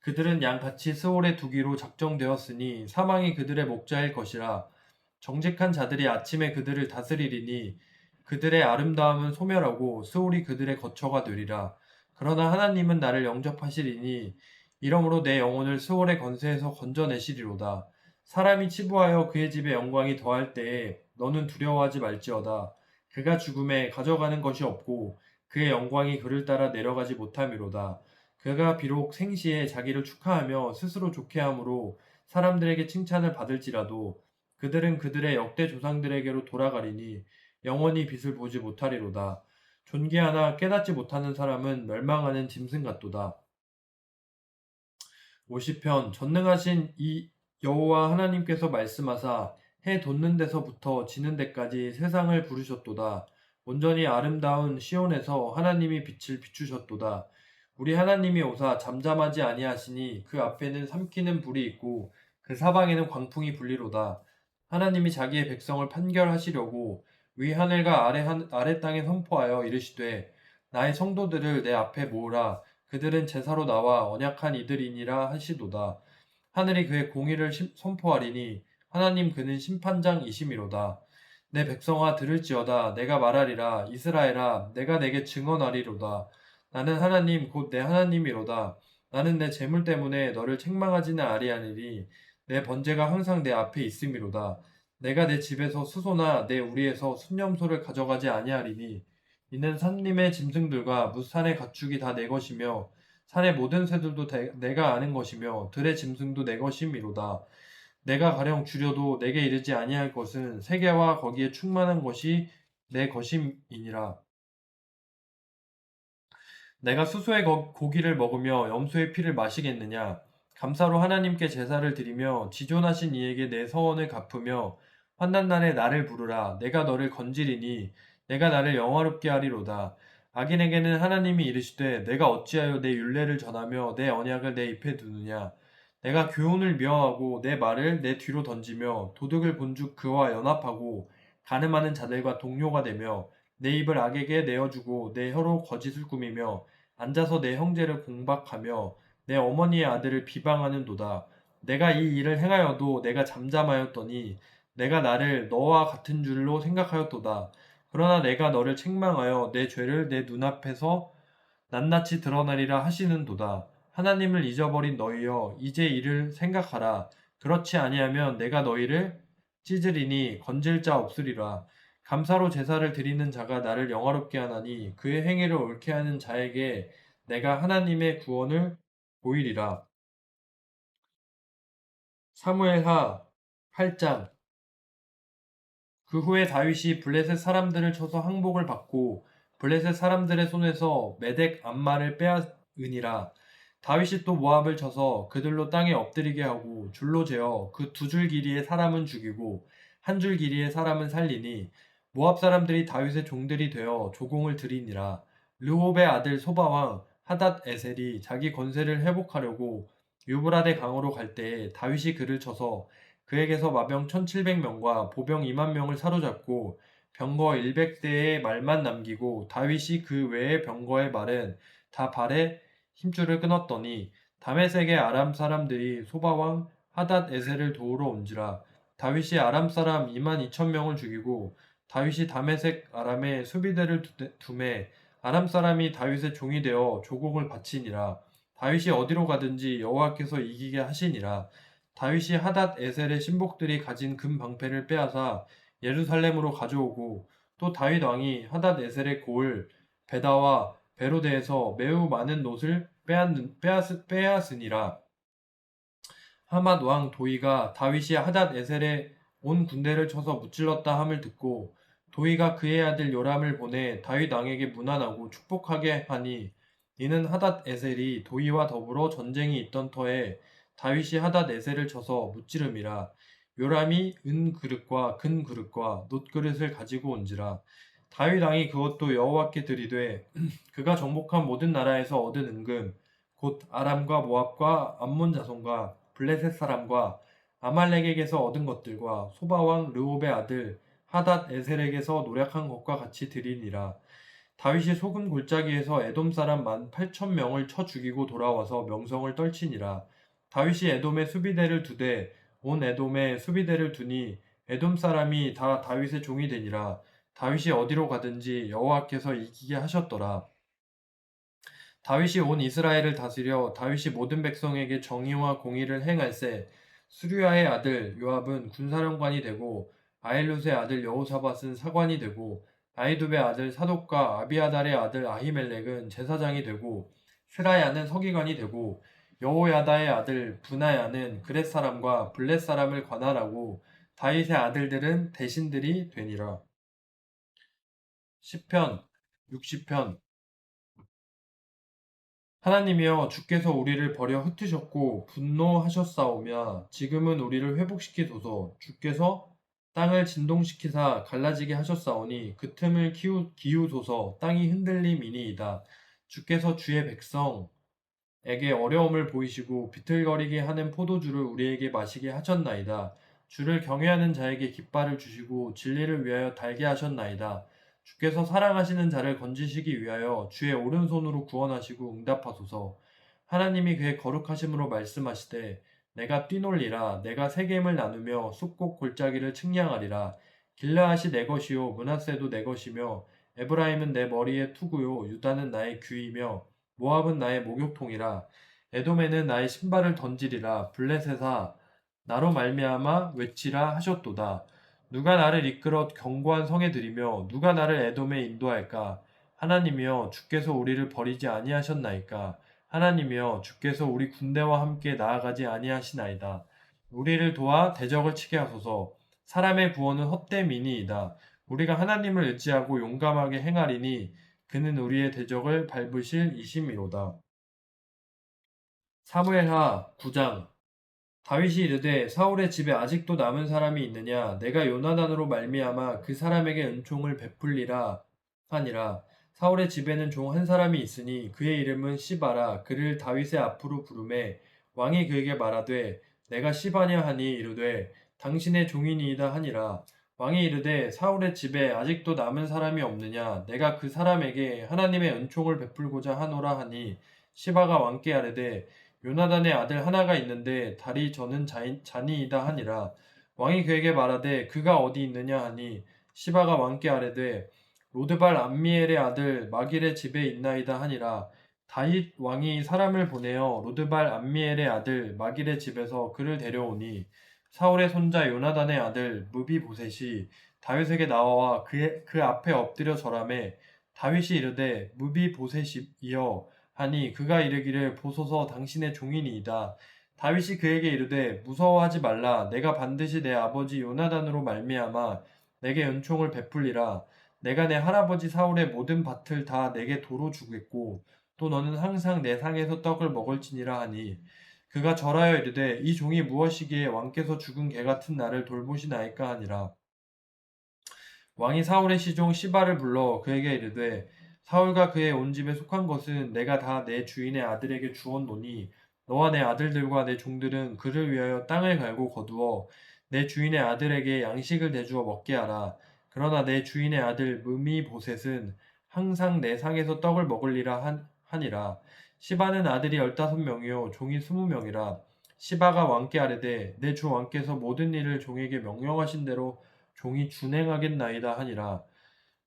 그들은 양같이 스올에 두기로 작정되었으니 사망이 그들의 목자일 것이라. 정직한 자들이 아침에 그들을 다스리리니 그들의 아름다움은 소멸하고 스올이 그들의 거처가 되리라. 그러나 하나님은 나를 영접하시리니 이러므로 내 영혼을 스올의 권세에서 건져내시리로다. 사람이 치부하여 그의 집에 영광이 더할 때에 너는 두려워하지 말지어다. 그가 죽음에 가져가는 것이 없고 그의 영광이 그를 따라 내려가지 못함이로다. 그가 비록 생시에 자기를 축하하며 스스로 좋게함으로 사람들에게 칭찬을 받을지라도 그들은 그들의 역대 조상들에게로 돌아가리니 영원히 빛을 보지 못하리로다. 존귀하나 깨닫지 못하는 사람은 멸망하는 짐승 같도다. 50편 전능하신 이 여호와 하나님께서 말씀하사 해 돋는 데서부터 지는 데까지 세상을 부르셨도다. 온전히 아름다운 시온에서 하나님이 빛을 비추셨도다. 우리 하나님이 오사 잠잠하지 아니하시니 그 앞에는 삼키는 불이 있고 그 사방에는 광풍이 불리로다. 하나님이 자기의 백성을 판결하시려고 위 하늘과 아래 땅에 선포하여 이르시되 나의 성도들을 내 앞에 모으라. 그들은 제사로 나와 언약한 이들이니라 하시도다. 하늘이 그의 공의를 선포하리니 하나님 그는 심판장이심이로다. 내 백성아 들을지어다. 내가 말하리라. 이스라엘아 내가 내게 증언하리로다. 나는 하나님 곧 내 하나님이로다. 나는 내 재물 때문에 너를 책망하지는 아니하리니 내 번제가 항상 내 앞에 있음이로다. 내가 내 집에서 수소나 내 우리에서 순념소를 가져가지 아니하리니 이는 산림의 짐승들과 무산의 가축이 다 내 것이며 산의 모든 새들도 내가 아는 것이며 들의 짐승도 내 것임이로다. 내가 가령 줄여도 내게 이르지 아니할 것은 세계와 거기에 충만한 것이 내 것임이니라. 내가 수소의 고기를 먹으며 염소의 피를 마시겠느냐? 감사로 하나님께 제사를 드리며 지존하신 이에게 내 서원을 갚으며 환난날에 나를 부르라. 내가 너를 건지리니 내가 나를 영화롭게 하리로다. 악인에게는 하나님이 이르시되 내가 어찌하여 내 율례를 전하며 내 언약을 내 입에 두느냐? 내가 교훈을 미워하고 내 말을 내 뒤로 던지며 도둑을 본즉 그와 연합하고 가늠하는 자들과 동료가 되며 내 입을 악에게 내어주고 내 혀로 거짓을 꾸미며 앉아서 내 형제를 공박하며 내 어머니의 아들을 비방하는도다. 내가 이 일을 행하여도 내가 잠잠하였더니 내가 나를 너와 같은 줄로 생각하였도다. 그러나 내가 너를 책망하여 내 죄를 내 눈앞에서 낱낱이 드러나리라 하시는도다. 하나님을 잊어버린 너희여 이제 이를 생각하라. 그렇지 아니하면 내가 너희를 찢으리니 건질 자 없으리라. 감사로 제사를 드리는 자가 나를 영화롭게 하나니 그의 행위를 옳게 하는 자에게 내가 하나님의 구원을 보이리라. 사무엘하 8장. 그 후에 다윗이 블레셋 사람들을 쳐서 항복을 받고 블레셋 사람들의 손에서 메덱 암마를 빼앗으니라. 다윗이 또 모압을 쳐서 그들로 땅에 엎드리게 하고 줄로 재어 그 두 줄 길이의 사람은 죽이고 한 줄 길이의 사람은 살리니 모압 사람들이 다윗의 종들이 되어 조공을 들이니라. 르홉의 아들 소바왕 하닷 에셀이 자기 권세를 회복하려고 유브라데 강으로 갈 때에 다윗이 그를 쳐서 그에게서 마병 1700명과 보병 2만 명을 사로잡고 병거 100대의 말만 남기고 다윗이 그 외의 병거의 말은 다 발에 힘줄을 끊었더니 다메섹의 아람 사람들이 소바왕 하닷 에셀을 도우러 온지라. 다윗이 아람 사람 2만 2천 명을 죽이고 다윗이 다메섹 아람에 수비대를 두매 아람 사람이 다윗의 종이 되어 조공을 바치니라. 다윗이 어디로 가든지 여호와께서 이기게 하시니라. 다윗이 하닷 에셀의 신복들이 가진 금 방패를 빼앗아 예루살렘으로 가져오고 또 다윗 왕이 하닷 에셀의 고을 베다와 베로데에서 매우 많은 놋을 빼앗으니라. 하맛 왕 도이가 다윗이 하닷 에셀에 온 군대를 쳐서 무찔렀다 함을 듣고 도이가 그의 아들 요람을 보내 다윗 왕에게 문안하고 축복하게 하니 이는 하닷 에셀이 도이와 더불어 전쟁이 있던 터에 다윗이 하닷 에셀을 쳐서 무찌름이라. 요람이 은 그릇과 금 그릇과 놋 그릇을 가지고 온지라. 다윗 왕이 그것도 여호와께 드리되 그가 정복한 모든 나라에서 얻은 은금 곧 아람과 모압과 암몬 자손과 블레셋 사람과 아말렉에게서 얻은 것들과 소바왕 르홉의 아들 하닷 에셀에게서 노력한 것과 같이 드리니라. 다윗이 소금 골짜기에서 에돔 사람 18,000명을 쳐 죽이고 돌아와서 명성을 떨치니라. 다윗이 에돔에 수비대를 두되 온 에돔에 수비대를 두니 에돔 사람이 다 다윗의 종이 되니라. 다윗이 어디로 가든지 여호와께서 이기게 하셨더라. 다윗이 온 이스라엘을 다스려 다윗이 모든 백성에게 정의와 공의를 행할세. 수류야의 아들 요압은 군사령관이 되고 아일룻의 아들 여호사밧은 사관이 되고 아히두베의 아들 사독과 아비아달의 아들 아히멜렉은 제사장이 되고 스라야는 서기관이 되고 여호야다의 아들 브나야는 그렛 사람과 블렛 사람을 관할하고 다윗의 아들들은 대신들이 되니라. 시편 60편. 하나님이여 주께서 우리를 버려 흩으셨고 분노하셨사오며 지금은 우리를 회복시키소서. 주께서 땅을 진동시키사 갈라지게 하셨사오니 그 틈을 기우소서. 땅이 흔들림이니이다. 주께서 주의 백성에게 어려움을 보이시고 비틀거리게 하는 포도주를 우리에게 마시게 하셨나이다. 주를 경외하는 자에게 깃발을 주시고 진리를 위하여 달게 하셨나이다. 주께서 사랑하시는 자를 건지시기 위하여 주의 오른손으로 구원하시고 응답하소서. 하나님이 그의 거룩하심으로 말씀하시되 내가 뛰놀리라. 내가 세겜을 나누며 숲곡 골짜기를 측량하리라. 길르앗이 내 것이요 므낫세도 내 것이며 에브라임은 내 머리의 투구요 유다는 나의 귀이며 모압은 나의 목욕통이라. 에돔에는 나의 신발을 던지리라. 블레셋아 나로 말미암아 외치라 하셨도다. 누가 나를 이끌어 견고한 성에 들이며 누가 나를 에돔에 인도할까? 하나님이여 주께서 우리를 버리지 아니하셨나이까? 하나님이여 주께서 우리 군대와 함께 나아가지 아니하시나이다. 우리를 도와 대적을 치게 하소서. 사람의 구원은 헛됨이니이다. 우리가 하나님을 의지하고 용감하게 행하리니 그는 우리의 대적을 밟으실 이심이로다. 사무엘하 9장. 다윗이 이르되 사울의 집에 아직도 남은 사람이 있느냐 내가 요나단으로 말미암아 그 사람에게 은총을 베풀리라 하니라. 사울의 집에는 종 한 사람이 있으니 그의 이름은 시바라. 그를 다윗의 앞으로 부르매 왕이 그에게 말하되 내가 시바냐 하니 이르되 당신의 종이니이다 하니라. 왕이 이르되 사울의 집에 아직도 남은 사람이 없느냐 내가 그 사람에게 하나님의 은총을 베풀고자 하노라 하니 시바가 왕께 아뢰되 요나단의 아들 하나가 있는데 다리 저는 자니이다 하니라. 왕이 그에게 말하되 그가 어디 있느냐 하니 시바가 왕께 아뢰되 로드발 암미엘의 아들 마길의 집에 있나이다 하니라. 다윗 왕이 사람을 보내어 로드발 암미엘의 아들 마길의 집에서 그를 데려오니 사울의 손자 요나단의 아들 무비보셋이 다윗에게 나와 그 앞에 엎드려 절하매 다윗이 이르되 무비보셋이여 하니 그가 이르기를 보소서 당신의 종이니이다. 다윗이 그에게 이르되 무서워하지 말라. 내가 반드시 내 아버지 요나단으로 말미암아 내게 은총을 베풀리라. 내가 내 할아버지 사울의 모든 밭을 다 내게 도로 주겠고 또 너는 항상 내 상에서 떡을 먹을지니라 하니 그가 절하여 이르되 이 종이 무엇이기에 왕께서 죽은 개 같은 나를 돌보시나이까 하니라. 왕이 사울의 시종 시바를 불러 그에게 이르되 사울과 그의 온 집에 속한 것은 내가 다 내 주인의 아들에게 주었노니 너와 내 아들들과 내 종들은 그를 위하여 땅을 갈고 거두어 내 주인의 아들에게 양식을 대주어 먹게 하라. 그러나 내 주인의 아들 무미보셋은 항상 내 상에서 떡을 먹으리라 하니라. 시바는 아들이 15명이요 종이 20명이라. 시바가 왕께 아뢰되 내 주 왕께서 모든 일을 종에게 명령하신 대로 종이 준행하겠나이다 하니라.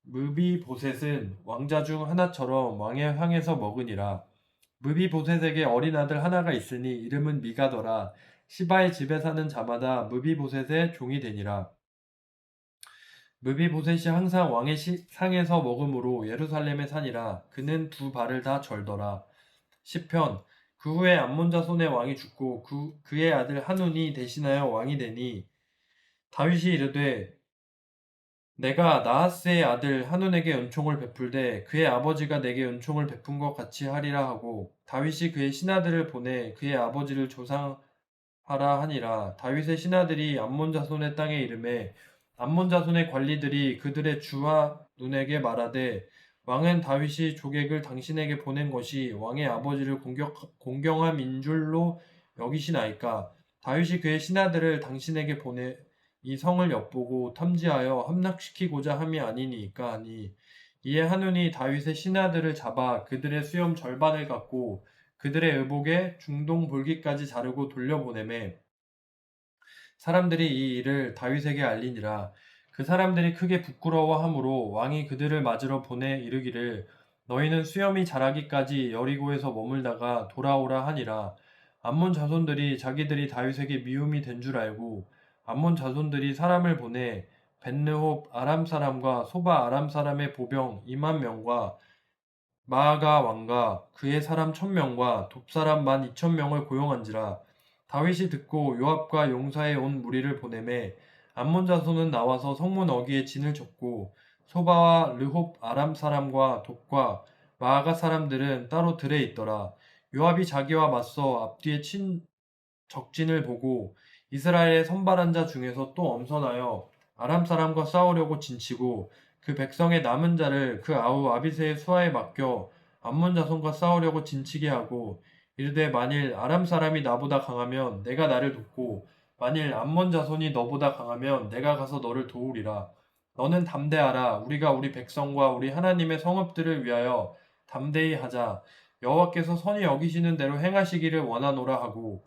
무비보셋은 왕자 중 하나처럼 왕의 향에서 먹으니라. 무비보셋에게 어린 아들 하나가 있으니 이름은 미가더라. 시바의 집에 사는 자마다 무비보셋의 종이 되니라. 무비보셋이 항상 왕의 상에서 먹음으로 예루살렘에 사니라. 그는 두 발을 다 절더라. 시편. 그 후에 암몬 자손의 왕이 죽고 그의 아들 한운이 대신하여 왕이 되니 다윗이 이르되 내가 나하스의 아들 한운에게 은총을 베풀되 그의 아버지가 내게 은총을 베푼 것 같이 하리라 하고 다윗이 그의 신하들을 보내 그의 아버지를 조상하라 하니라. 다윗의 신하들이 암몬 자손의 땅에 이르매 암몬 자손의 관리들이 그들의 주와 눈에게 말하되 왕은 다윗이 조객을 당신에게 보낸 것이 왕의 아버지를 공경함인 줄로 여기시나이까. 다윗이 그의 신하들을 당신에게 보내 이 성을 엿보고 탐지하여 함락시키고자 함이 아니니까 하니 이에 한운이 다윗의 신하들을 잡아 그들의 수염 절반을 깎고 그들의 의복에 중동 볼기까지 자르고 돌려보내매 사람들이 이 일을 다윗에게 알리니라. 그 사람들이 크게 부끄러워하므로 왕이 그들을 맞으러 보내 이르기를 너희는 수염이 자라기까지 여리고에서 머물다가 돌아오라 하니라. 암몬 자손들이 자기들이 다윗에게 미움이 된 줄 알고 암몬 자손들이 사람을 보내 벳르홉 아람 사람과 소바 아람 사람의 보병 2만 명과 마아가 왕과 그의 사람 1,000명과 돕사람 12,000명을 고용한지라. 다윗이 듣고 요압과 용사에 온 무리를 보내매 암몬 자손은 나와서 성문 어귀에 진을 쳤고 소바와 르홉 아람 사람과 돕과 마아가 사람들은 따로 들에 있더라. 요압이 자기와 맞서 앞뒤에 친 적진을 보고 이스라엘의 선발한 자 중에서 또 엄선하여 아람 사람과 싸우려고 진치고 그 백성의 남은 자를 그 아우 아비새의 수하에 맡겨 암몬 자손과 싸우려고 진치게 하고 이르되 만일 아람 사람이 나보다 강하면 내가 나를 돕고 만일 암몬 자손이 너보다 강하면 내가 가서 너를 도우리라. 너는 담대하라. 우리가 우리 백성과 우리 하나님의 성읍들을 위하여 담대히 하자. 여호와께서 선히 여기시는 대로 행하시기를 원하노라 하고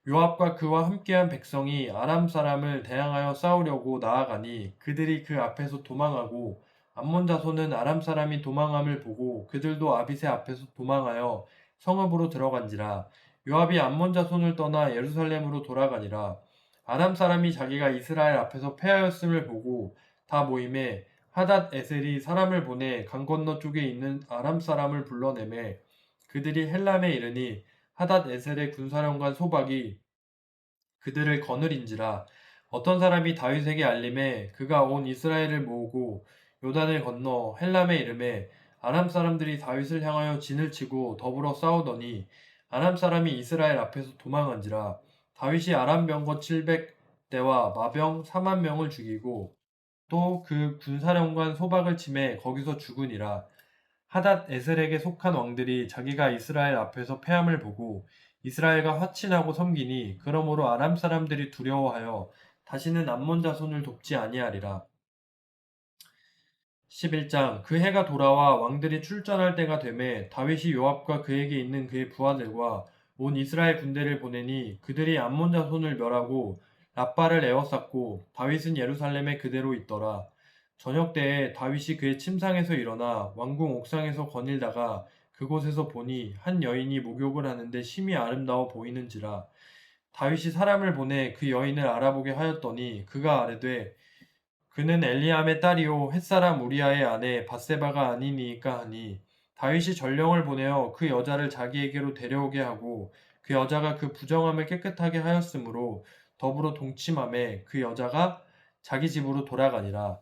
요압과 그와 함께한 백성이 아람 사람을 대항하여 싸우려고 나아가니 그들이 그 앞에서 도망하고 암몬 자손은 아람 사람이 도망함을 보고 그들도 아비새 앞에서 도망하여 성읍으로 들어간지라. 요압이 암몬 자손을 떠나 예루살렘으로 돌아가니라. 아람 사람이 자기가 이스라엘 앞에서 패하였음을 보고 다 모임에 하닷 에셀이 사람을 보내 강 건너 쪽에 있는 아람 사람을 불러내매 그들이 헬람에 이르니 하닷 에셀의 군사령관 소박이 그들을 거느린지라. 어떤 사람이 다윗에게 알림해 그가 온 이스라엘을 모으고 요단을 건너 헬람에 이르매 아람 사람들이 다윗을 향하여 진을 치고 더불어 싸우더니 아람 사람이 이스라엘 앞에서 도망한지라. 다윗이 아람 병거 700대와 마병 4만 명을 죽이고 또 그 군사령관 소박을 치매 거기서 죽으니라. 하닷 에셀에게 속한 왕들이 자기가 이스라엘 앞에서 패함을 보고 이스라엘과 화친하고 섬기니 그러므로 아람 사람들이 두려워하여 다시는 암몬 자손을 돕지 아니하리라. 11장 그 해가 돌아와 왕들이 출전할 때가 되매 다윗이 요압과 그에게 있는 그의 부하들과 온 이스라엘 군대를 보내니 그들이 암몬 자손을 멸하고 라빠를 에워쌌고 다윗은 예루살렘에 그대로 있더라. 저녁 때에 다윗이 그의 침상에서 일어나 왕궁 옥상에서 거닐다가 그곳에서 보니 한 여인이 목욕을 하는데 심히 아름다워 보이는지라. 다윗이 사람을 보내 그 여인을 알아보게 하였더니 그가 아뢰되 그는 엘리암의 딸이요 햇사람 우리아의 아내 밧세바가 아니니이까 하니 다윗이 전령을 보내어 그 여자를 자기에게로 데려오게 하고 그 여자가 그 부정함을 깨끗하게 하였으므로 더불어 동침함에 그 여자가 자기 집으로 돌아가니라.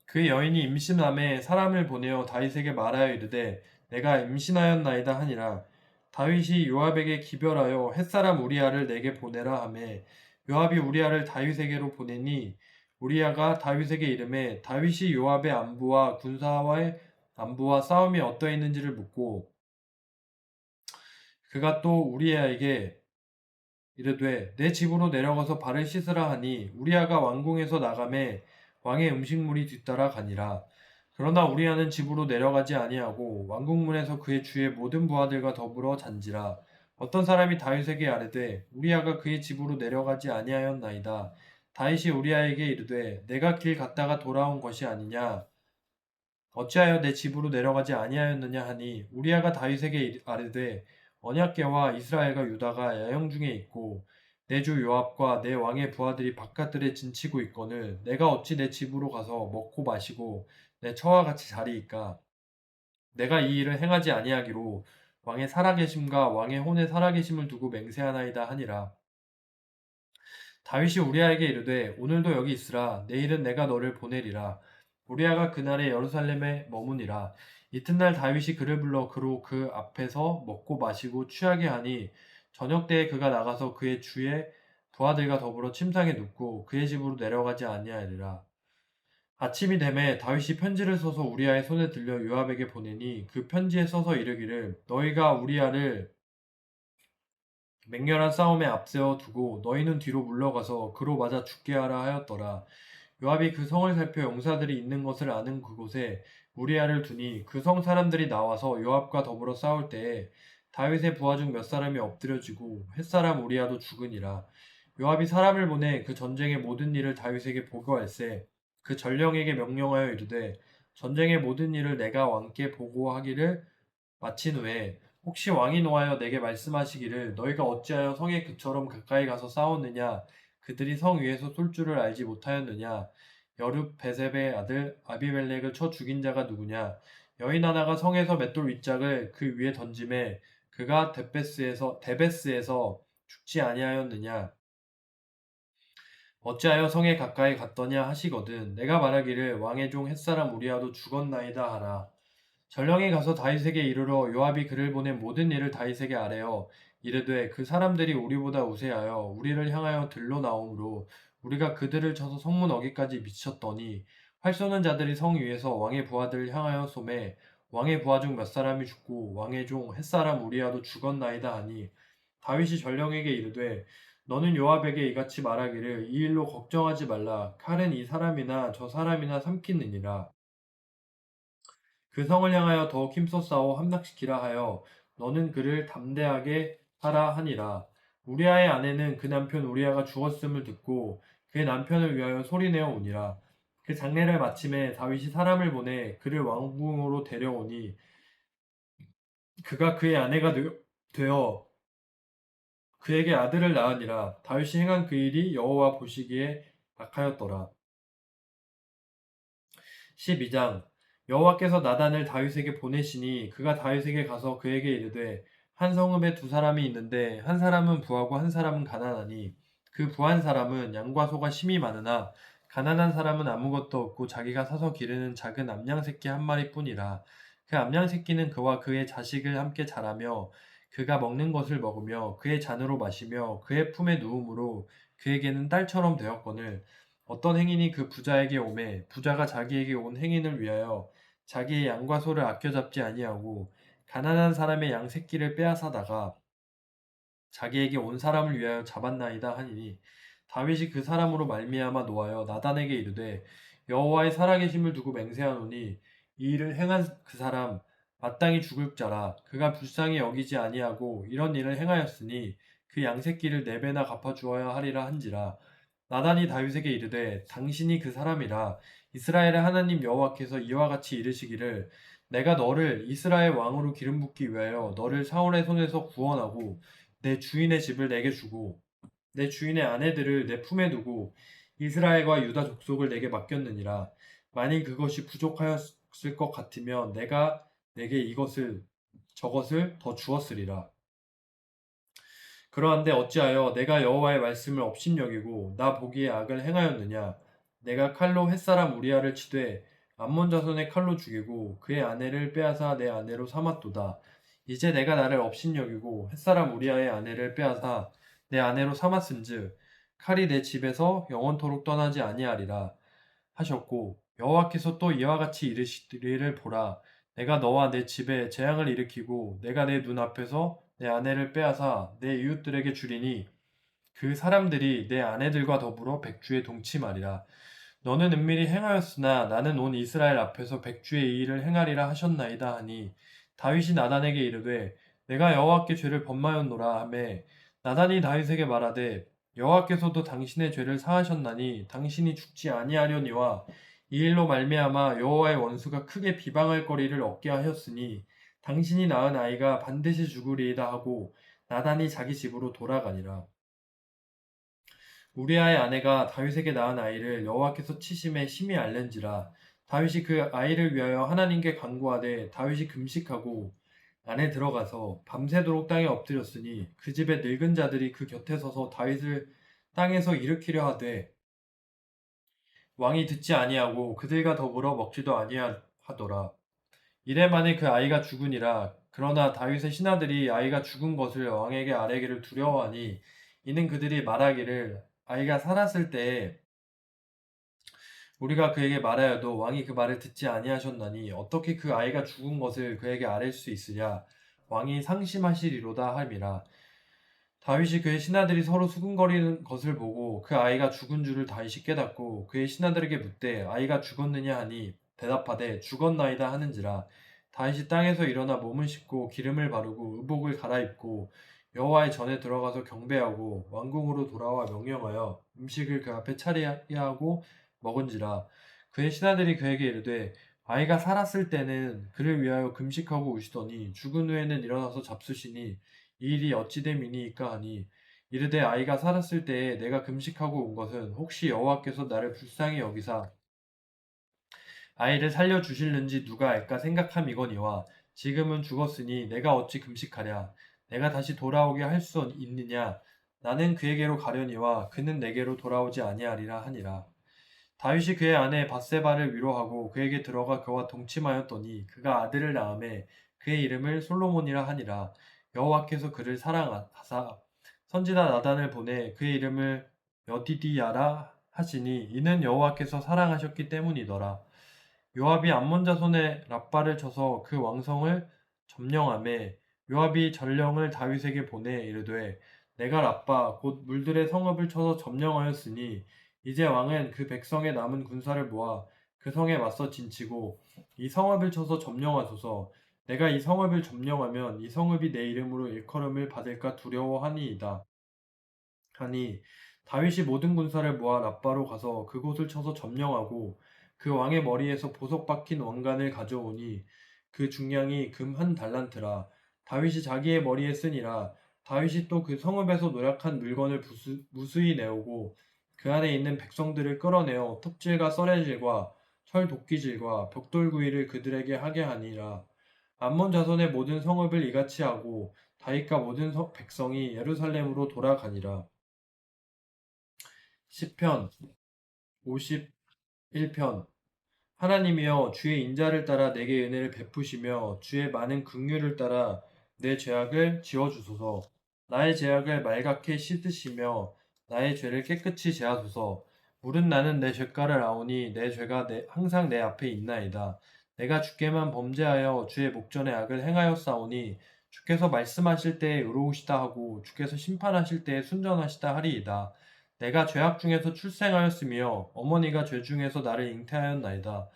그 여인이 임신함에 사람을 보내어 다윗에게 말하여 이르되 내가 임신하였나이다 하니라. 다윗이 요압에게 기별하여 햇사람 우리아를 내게 보내라 하매 요압이 우리아를 다윗에게로 보내니 우리아가 다윗에게 이르매 다윗이 요압의 안부와 군사와의 안부와 싸움이 어떠했는지를 묻고 그가 또 우리아에게 이르되 내 집으로 내려가서 발을 씻으라 하니 우리아가 왕궁에서 나가매 왕의 음식물이 뒤따라 가니라. 그러나 우리아는 집으로 내려가지 아니하고 왕궁문에서 그의 주의 모든 부하들과 더불어 잔지라. 어떤 사람이 다윗에게 아뢰되 우리아가 그의 집으로 내려가지 아니하였나이다. 다윗이 우리아에게 이르되 내가 길 갔다가 돌아온 것이 아니냐 어찌하여 내 집으로 내려가지 아니하였느냐 하니 우리아가 다윗에게 아뢰되 언약궤와 이스라엘과 유다가 야영 중에 있고 내 주 요압과 내 왕의 부하들이 바깥들에 진치고 있거늘 내가 어찌 내 집으로 가서 먹고 마시고 내 처와 같이 자리이까 내가 이 일을 행하지 아니하기로 왕의 살아계심과 왕의 혼의 살아계심을 두고 맹세하나이다 하니라. 다윗이 우리아에게 이르되 오늘도 여기 있으라 내일은 내가 너를 보내리라. 우리아가 그날에 예루살렘에 머무니라. 이튿날 다윗이 그를 불러 그로 그 앞에서 먹고 마시고 취하게 하니 저녁 때에 그가 나가서 그의 주의 부하들과 더불어 침상에 눕고 그의 집으로 내려가지 아니하리라. 아침이 되매 다윗이 편지를 써서 우리아의 손에 들려 요압에게 보내니 그 편지에 써서 이르기를 너희가 우리아를 맹렬한 싸움에 앞세워 두고 너희는 뒤로 물러가서 그로 맞아 죽게 하라 하였더라. 요압이 그 성을 살펴 용사들이 있는 것을 아는 그곳에 우리아를 두니 그 성 사람들이 나와서 요압과 더불어 싸울 때에 다윗의 부하 중 몇 사람이 엎드려지고 햇사람 우리아도 죽으니라. 요압이 사람을 보내 그 전쟁의 모든 일을 다윗에게 보고할세 그 전령에게 명령하여 이르되 전쟁의 모든 일을 내가 왕께 보고하기를 마친 후에 혹시 왕이 노하여 내게 말씀하시기를 너희가 어찌하여 성에 그처럼 가까이 가서 싸웠느냐 그들이 성 위에서 쏠 줄을 알지 못하였느냐 여룻베셋의 아들 아비멜렉을 쳐 죽인 자가 누구냐 여인 하나가 성에서 맷돌 윗짝을 그 위에 던짐에 그가 데베스에서 죽지 아니하였느냐 어찌하여 성에 가까이 갔더냐 하시거든 내가 말하기를 왕의 종 햇사람 우리아도 죽었나이다 하라. 전령이 가서 다윗에게 이르러 요압이 그를 보낸 모든 일을 다윗에게 아뢰어 이르되 그 사람들이 우리보다 우세하여 우리를 향하여 들로 나오므로 우리가 그들을 쳐서 성문 어기까지 미쳤더니 활 쏘는 자들이 성 위에서 왕의 부하들을 향하여 쏘매 왕의 부하 중 몇 사람이 죽고 왕의 종 햇사람 우리아도 죽었나이다 하니 다윗이 전령에게 이르되 너는 요압에게 이같이 말하기를 이 일로 걱정하지 말라 칼은 이 사람이나 저 사람이나 삼키느니라 그 성을 향하여 더욱 힘써 싸워 함락시키라 하여 너는 그를 담대하게 하라 하니라. 우리아의 아내는 그 남편 우리아가 죽었음을 듣고 그의 남편을 위하여 소리내어 오니라. 그 장례를 마침에 다윗이 사람을 보내 그를 왕궁으로 데려오니 그가 그의 아내가 되어 그에게 아들을 낳으니라. 다윗이 행한 그 일이 여호와 보시기에 악하였더라. 12장 여호와께서 나단을 다윗에게 보내시니 그가 다윗에게 가서 그에게 이르되 한 성읍에 두 사람이 있는데 한 사람은 부하고 한 사람은 가난하니 그 부한 사람은 양과 소가 심이 많으나 가난한 사람은 아무것도 없고 자기가 사서 기르는 작은 암양 새끼 한 마리뿐이라 그 암양 새끼는 그와 그의 자식을 함께 자라며 그가 먹는 것을 먹으며 그의 잔으로 마시며 그의 품에 누움으로 그에게는 딸처럼 되었거늘 어떤 행인이 그 부자에게 오매 부자가 자기에게 온 행인을 위하여 자기의 양과 소를 아껴 잡지 아니하고 가난한 사람의 양 새끼를 빼앗아다가 자기에게 온 사람을 위하여 잡았나이다 하니니 다윗이 그 사람으로 말미암아 노하여 나단에게 이르되 여호와의 살아계심을 두고 맹세하노니 이 일을 행한 그 사람 마땅히 죽을 자라 그가 불쌍히 여기지 아니하고 이런 일을 행하였으니 그 양 새끼를 네 배나 갚아 주어야 하리라 한지라 나단이 다윗에게 이르되 당신이 그 사람이라 이스라엘의 하나님 여호와께서 이와 같이 이르시기를 내가 너를 이스라엘 왕으로 기름 붓기 위하여 너를 사울의 손에서 구원하고 내 주인의 집을 내게 주고 내 주인의 아내들을 내 품에 두고 이스라엘과 유다 족속을 내게 맡겼느니라 만일 그것이 부족하였을 것 같으면 내가 내게 이것을 저것을 더 주었으리라 그러한데 어찌하여 내가 여호와의 말씀을 업신여기고 나 보기에 악을 행하였느냐 내가 칼로 햇사람 우리아를 치되 암몬 자손의 칼로 죽이고 그의 아내를 빼앗아 내 아내로 삼았도다 이제 내가 나를 업신여기고 햇사람 우리아의 아내를 빼앗아 내 아내로 삼았은즉 칼이 내 집에서 영원토록 떠나지 아니하리라 하셨고 여호와께서 또 이와 같이 이르시기를 보라 내가 너와 내 집에 재앙을 일으키고 내가 내 눈앞에서 내 아내를 빼앗아 내 이웃들에게 주리니 그 사람들이 내 아내들과 더불어 백주에 동침하리라 너는 은밀히 행하였으나 나는 온 이스라엘 앞에서 백주의 이 일을 행하리라 하셨나이다 하니 다윗이 나단에게 이르되 내가 여호와께 죄를 범하였노라 하매 나단이 다윗에게 말하되 여호와께서도 당신의 죄를 사하셨나니 당신이 죽지 아니하려니와 이 일로 말미암아 여호와의 원수가 크게 비방할 거리를 얻게 하였으니 당신이 낳은 아이가 반드시 죽으리이다 하고 나단이 자기 집으로 돌아가니라. 우리아의 아내가 다윗에게 낳은 아이를 여호와께서 치심에 심히 앓는지라 다윗이 그 아이를 위하여 하나님께 간구하되 다윗이 금식하고 안에 들어가서 밤새도록 땅에 엎드렸으니 그 집의 늙은 자들이 그 곁에 서서 다윗을 땅에서 일으키려 하되 왕이 듣지 아니하고 그들과 더불어 먹지도 아니하더라. 이래 만에 그 아이가 죽으니라. 그러나 다윗의 신하들이 아이가 죽은 것을 왕에게 아뢰기를 두려워하니 이는 그들이 말하기를 아이가 살았을 때에 우리가 그에게 말하여도 왕이 그 말을 듣지 아니하셨나니 어떻게 그 아이가 죽은 것을 그에게 아뢰 수 있으랴 왕이 상심하시리로다 함이라. 다윗이 그의 신하들이 서로 수군거리는 것을 보고 그 아이가 죽은 줄을 다윗이 깨닫고 그의 신하들에게 묻되 아이가 죽었느냐 하니 대답하되 죽었나이다 하는지라. 다윗이 땅에서 일어나 몸을 씻고 기름을 바르고 의복을 갈아입고 여호와의 전에 들어가서 경배하고 왕궁으로 돌아와 명령하여 음식을 그 앞에 차리하고 먹은지라. 그의 신하들이 그에게 이르되 아이가 살았을 때는 그를 위하여 금식하고 우시더니 죽은 후에는 일어나서 잡수시니 이 일이 어찌 됨이니이까 하니 이르되 아이가 살았을 때에 내가 금식하고 온 것은 혹시 여호와께서 나를 불쌍히 여기사 아이를 살려 주실는지 누가 알까 생각함이거니와 지금은 죽었으니 내가 어찌 금식하랴. 내가 다시 돌아오게 할 수 있느냐. 나는 그에게로 가려니와 그는 내게로 돌아오지 아니하리라 하니라. 다윗이 그의 아내 바세바를 위로하고 그에게 들어가 그와 동침하였더니 그가 아들을 낳음에 그의 이름을 솔로몬이라 하니라. 여호와께서 그를 사랑하사 선지자 나단을 보내 그의 이름을 여디디야라 하시니 이는 여호와께서 사랑하셨기 때문이더라. 요압이 암몬 자손의 랍바를 쳐서 그 왕성을 점령하매 요압이 전령을 다윗에게 보내 이르되 내가 랍바 곧 물들의 성읍을 쳐서 점령하였으니 이제 왕은 그 백성의 남은 군사를 모아 그 성에 맞서 진치고 이 성읍을 쳐서 점령하소서. 내가 이 성읍을 점령하면 이 성읍이 내 이름으로 일컬음을 받을까 두려워하니이다 하니 다윗이 모든 군사를 모아 랍바로 가서 그곳을 쳐서 점령하고 그 왕의 머리에서 보석 박힌 왕관을 가져오니 그 중량이 금 한 달란트라. 다윗이 자기의 머리에 쓰니라. 다윗이 또 그 성읍에서 노략한 물건을 무수히 내오고 그 안에 있는 백성들을 끌어내어 톱질과 썰애질과 철 도끼질과 벽돌구이를 그들에게 하게 하니라. 암몬 자손의 모든 성읍을 이같이 하고 다윗과 모든 백성이 예루살렘으로 돌아가니라. 시편 51편. 하나님이여 주의 인자를 따라 내게 은혜를 베푸시며 주의 많은 긍휼을 따라 내 죄악을 지워주소서. 나의 죄악을 말갛게 씻으시며 나의 죄를 깨끗이 제하소서. 물은 나는 내 죄가를 아오니 내 죄가 항상 내 앞에 있나이다. 내가 주께만 범죄하여 주의 목전에 악을 행하였사오니 주께서 말씀하실 때에 의로우시다 하고 주께서 심판하실 때에 순전하시다 하리이다. 내가 죄악 중에서 출생하였으며 어머니가 죄 중에서 나를 잉태하였나이다.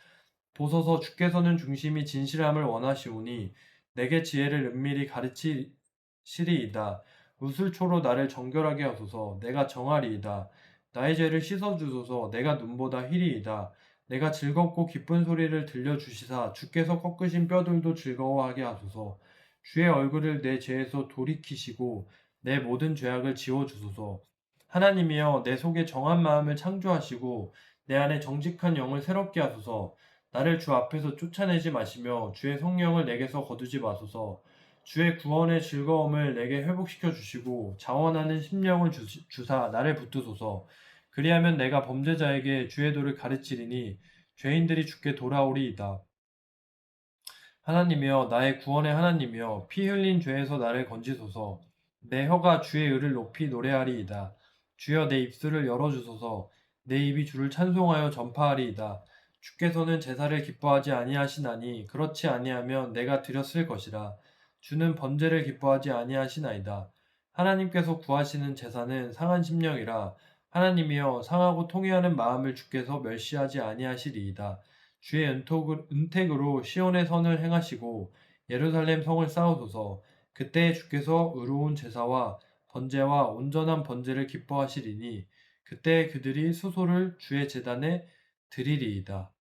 보소서 주께서는 중심이 진실함을 원하시오니 내게 지혜를 은밀히 가르치시리이다. 우슬초로 나를 정결하게 하소서. 내가 정하리이다. 나의 죄를 씻어주소서. 내가 눈보다 희리이다. 내가 즐겁고 기쁜 소리를 들려주시사 주께서 꺾으신 뼈들도 즐거워하게 하소서. 주의 얼굴을 내 죄에서 돌이키시고 내 모든 죄악을 지워주소서. 하나님이여 내 속에 정한 마음을 창조하시고 내 안에 정직한 영을 새롭게 하소서. 나를 주 앞에서 쫓아내지 마시며 주의 성령을 내게서 거두지 마소서. 주의 구원의 즐거움을 내게 회복시켜 주시고 자원하는 심령을 주사 나를 붙드소서. 그리하면 내가 범죄자에게 주의 도를 가르치리니 죄인들이 주께 돌아오리이다. 하나님이여 나의 구원의 하나님이여 피 흘린 죄에서 나를 건지소서. 내 혀가 주의 의를 높이 노래하리이다. 주여 내 입술을 열어주소서. 내 입이 주를 찬송하여 전파하리이다. 주께서는 제사를 기뻐하지 아니하시나니 그렇지 아니하면 내가 드렸을 것이라. 주는 번제를 기뻐하지 아니하시나이다. 하나님께서 구하시는 제사는 상한 심령이라. 하나님이여 상하고 통회하는 마음을 주께서 멸시하지 아니하시리이다. 주의 은택으로 시온의 선을 행하시고 예루살렘 성을 쌓으소서. 그때에 주께서 의로운 제사와 번제와 온전한 번제를 기뻐하시리니 그때 그들이 수소를 주의 제단에 드리리이다.